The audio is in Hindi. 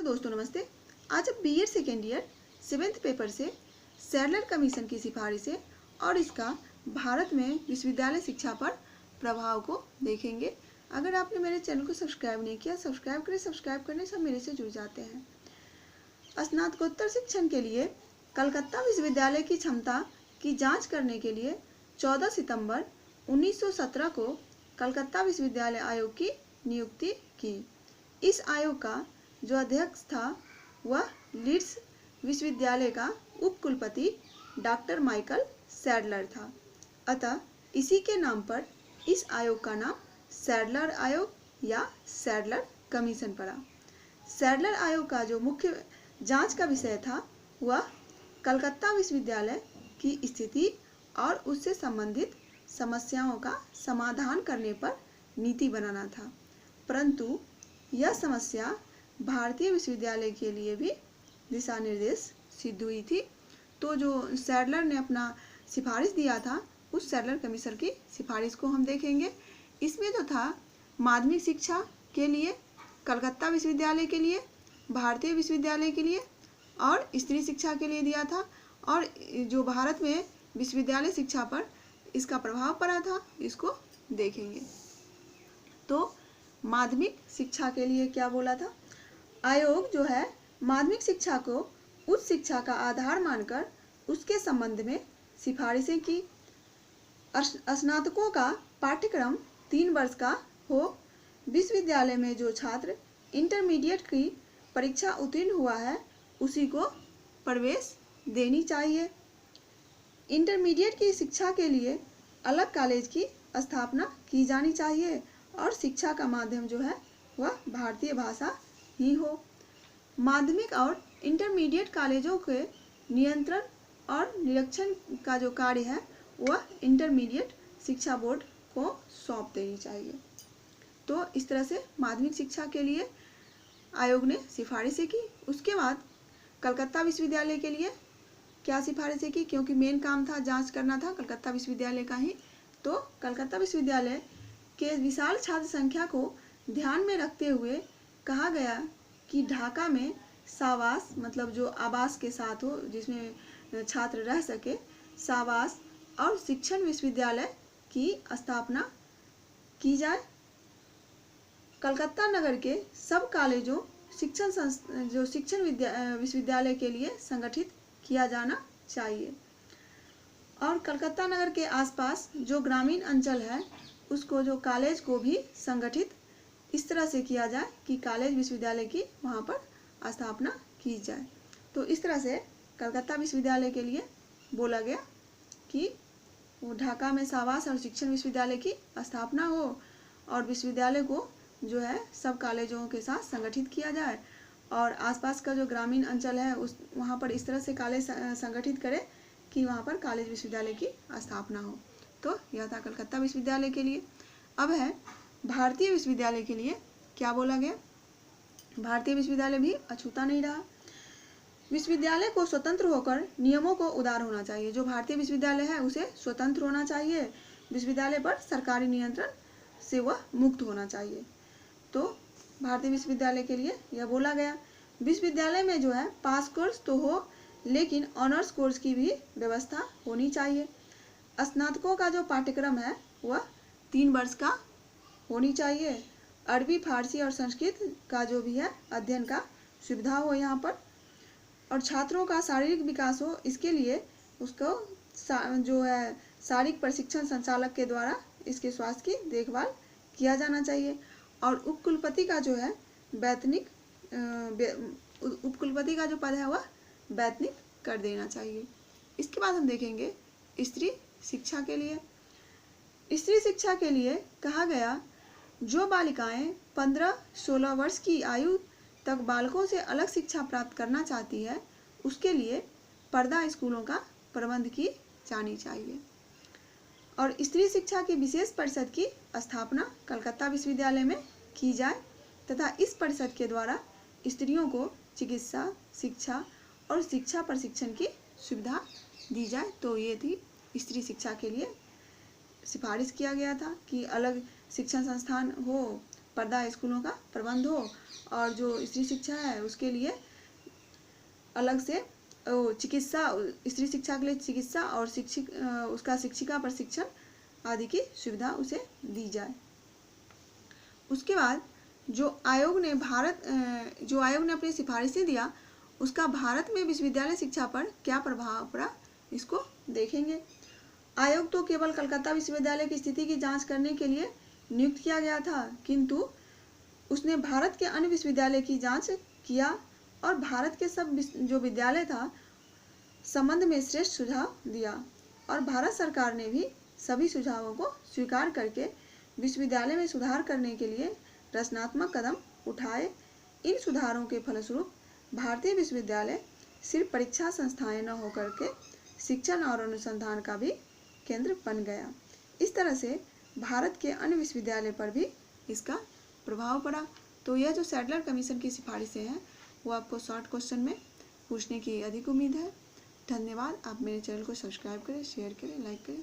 दोस्तों नमस्ते। आज अब BEd second year 7th paper से सैडलर कमीशन की सिफारिशें और इसका भारत में विश्वविद्यालय शिक्षा पर प्रभाव को देखेंगे। अगर आपने मेरे चैनल को सब्सक्राइब नहीं किया, सब्सक्राइब करें। सब्सक्राइब करने से मेरे से जुड़ जाते हैं। स्नातकोत्तर शिक्षण के लिए कलकत्ता विश्वविद्यालय की क्षमता की जाँच करने के लिए 14 सितंबर 1917 को कलकत्ता विश्वविद्यालय आयोग की नियुक्ति की। इस आयोग का जो अध्यक्ष था वह लीड्स विश्वविद्यालय का उपकुलपति डॉक्टर माइकल सैडलर था। अतः इसी के नाम पर इस आयोग का नाम सैडलर आयोग या सैडलर कमीशन पड़ा। सैडलर आयोग का जो मुख्य जांच का विषय था वह कलकत्ता विश्वविद्यालय की स्थिति और उससे संबंधित समस्याओं का समाधान करने पर नीति बनाना था, परंतु यह समस्या भारतीय विश्वविद्यालय के लिए भी दिशा निर्देश सिद्ध हुई थी। तो जो सैडलर ने अपना सिफारिश दिया था उस सैडलर कमीशन की सिफारिश को हम देखेंगे। इसमें जो था माध्यमिक शिक्षा के लिए कलकत्ता विश्वविद्यालय के लिए, भारतीय विश्वविद्यालय के लिए और स्त्री शिक्षा के लिए दिया था, और जो भारत में विश्वविद्यालय शिक्षा पर इसका प्रभाव पड़ा था इसको देखेंगे। तो माध्यमिक शिक्षा के लिए क्या बोला था? आयोग जो है माध्यमिक शिक्षा को उच्च शिक्षा का आधार मानकर उसके संबंध में सिफारिशें की। स्नातकों का पाठ्यक्रम 3 वर्ष का हो। विश्वविद्यालय में जो छात्र इंटरमीडिएट की परीक्षा उत्तीर्ण हुआ है उसी को प्रवेश देनी चाहिए। इंटरमीडिएट की शिक्षा के लिए अलग कॉलेज की स्थापना की जानी चाहिए और शिक्षा का माध्यम जो है वह भारतीय भाषा ही हो। माध्यमिक और इंटरमीडिएट कॉलेजों के नियंत्रण और निरीक्षण का जो कार्य है वह इंटरमीडिएट शिक्षा बोर्ड को सौंप देनी चाहिए। तो इस तरह से माध्यमिक शिक्षा के लिए आयोग ने सिफारिशें की। उसके बाद कलकत्ता विश्वविद्यालय के लिए क्या सिफारिशें की, क्योंकि मेन काम था जांच करना था कलकत्ता विश्वविद्यालय का ही। तो कलकत्ता विश्वविद्यालय के विशाल छात्र संख्या को ध्यान में रखते हुए कहा गया कि ढाका में सावास मतलब जो आवास के साथ हो जिसमें छात्र रह सके, सावास और शिक्षण विश्वविद्यालय की स्थापना की जाए। कलकत्ता नगर के सब कॉलेजों शिक्षण विश्वविद्यालय के लिए संगठित किया जाना चाहिए, और कलकत्ता नगर के आसपास जो ग्रामीण अंचल है उसको जो कॉलेज को भी संगठित इस तरह से किया जाए कि कॉलेज विश्वविद्यालय की वहाँ पर स्थापना की जाए। तो इस तरह से कलकत्ता विश्वविद्यालय के लिए बोला गया कि वो ढाका में सावास और शिक्षण विश्वविद्यालय की स्थापना हो और विश्वविद्यालय को जो है सब कॉलेजों के साथ संगठित किया जाए, और आसपास का जो ग्रामीण अंचल है उस वहाँ पर इस तरह से कॉलेज संगठित करे कि वहाँ पर कॉलेज विश्वविद्यालय की स्थापना हो। तो यह था कलकत्ता विश्वविद्यालय के लिए। अब है भारतीय विश्वविद्यालय के लिए क्या बोला गया। भारतीय विश्वविद्यालय भी अछूता नहीं रहा। विश्वविद्यालय को स्वतंत्र होकर नियमों को उदार होना चाहिए। जो भारतीय विश्वविद्यालय है उसे स्वतंत्र होना चाहिए, विश्वविद्यालय पर सरकारी नियंत्रण से वह मुक्त होना चाहिए। तो भारतीय विश्वविद्यालय के लिए यह बोला गया। विश्वविद्यालय में जो है पास कोर्स तो हो लेकिन ऑनर्स कोर्स की भी व्यवस्था होनी चाहिए। स्नातकों का जो पाठ्यक्रम है वह 3 वर्ष का होनी चाहिए। अरबी, फारसी और संस्कृत का जो भी है अध्ययन का सुविधा हो यहाँ पर, और छात्रों का शारीरिक विकास हो, इसके लिए उसको जो है शारीरिक प्रशिक्षण संचालक के द्वारा इसके स्वास्थ्य की देखभाल किया जाना चाहिए, और उपकुलपति का जो है उपकुलपति का जो पद है वह वैतनिक कर देना चाहिए। इसके बाद हम देखेंगे स्त्री शिक्षा के लिए। स्त्री शिक्षा के लिए कहा गया जो बालिकाएं 15-16 वर्ष की आयु तक बालकों से अलग शिक्षा प्राप्त करना चाहती है उसके लिए पर्दा स्कूलों का प्रबंध की जानी चाहिए, और स्त्री शिक्षा की विशेष परिषद की स्थापना कलकत्ता विश्वविद्यालय में की जाए तथा इस परिषद के द्वारा स्त्रियों को चिकित्सा, शिक्षा और शिक्षा प्रशिक्षण की सुविधा दी जाए। तो ये थी स्त्री शिक्षा के लिए सिफारिश किया गया था कि अलग शिक्षण संस्थान हो, पर्दा स्कूलों का प्रबंध हो और जो स्त्री शिक्षा है उसके लिए अलग से चिकित्सा, स्त्री शिक्षा के लिए चिकित्सा और उसका शिक्षिका प्रशिक्षण आदि की सुविधा उसे दी जाए। उसके बाद जो आयोग ने अपनी सिफारिशें दिया उसका भारत में विश्वविद्यालय शिक्षा पर क्या प्रभाव पड़ा, इसको देखेंगे। आयोग तो केवल कलकत्ता विश्वविद्यालय की स्थिति की जांच करने के लिए नियुक्त किया गया था, किंतु उसने भारत के अन्य विश्वविद्यालय की जांच किया और भारत के सब जो विद्यालय था संबंध में श्रेष्ठ सुझाव दिया और भारत सरकार ने भी सभी सुझावों को स्वीकार करके विश्वविद्यालय में सुधार करने के लिए रचनात्मक कदम उठाए। इन सुधारों के फलस्वरूप भारतीय विश्वविद्यालय सिर्फ परीक्षा संस्थाएं न होकर के शिक्षण और अनुसंधान का भी केंद्र बन गया। इस तरह से भारत के अन्य विश्वविद्यालय पर भी इसका प्रभाव पड़ा। तो यह जो सैडलर कमीशन की सिफारिशें हैं वो आपको शॉर्ट क्वेश्चन में पूछने की अधिक उम्मीद है। धन्यवाद। आप मेरे चैनल को सब्सक्राइब करें, शेयर करें, लाइक करें।